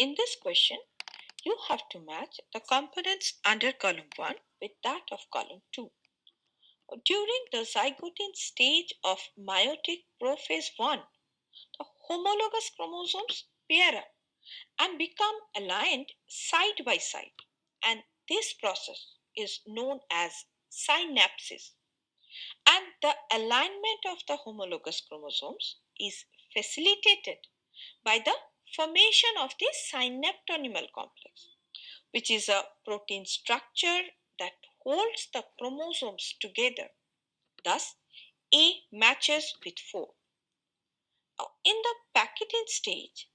In this question, you have to match the components under column 1 with that of column 2. During the zygote stage of meiotic prophase 1, the homologous chromosomes pair up and become aligned side by side, and this process is known as synapsis. And the alignment of the homologous chromosomes is facilitated by the formation of the synaptonymal complex, which is a protein structure that holds the chromosomes together. Thus, A matches with 4. Now, in the packaging stage,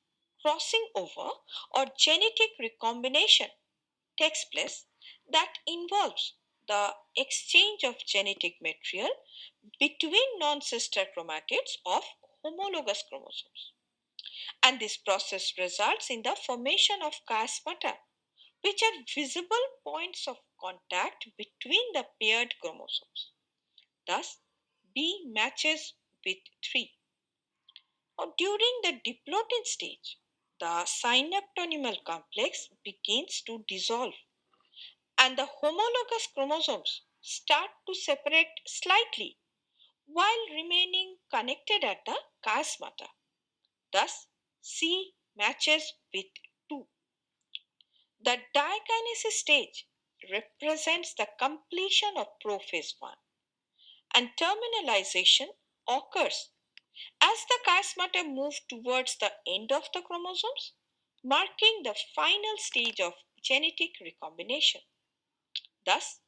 crossing over or genetic recombination takes place that involves the exchange of genetic material between non-sister chromatids of homologous chromosomes. And this process results in the formation of chiasmata, which are visible points of contact between the paired chromosomes. Thus, B matches with 3. Now, during the diplotin stage, the synaptonymal complex begins to dissolve and the homologous chromosomes start to separate slightly while remaining connected at the chiasmata. Thus, C matches with 2. The dikinesis stage represents the completion of prophase 1, and terminalization occurs as the chiasmata move towards the end of the chromosomes, marking the final stage of genetic recombination. Thus,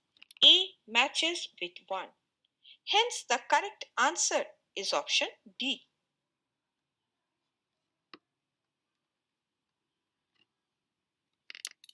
A matches with 1. Hence, the correct answer is option D.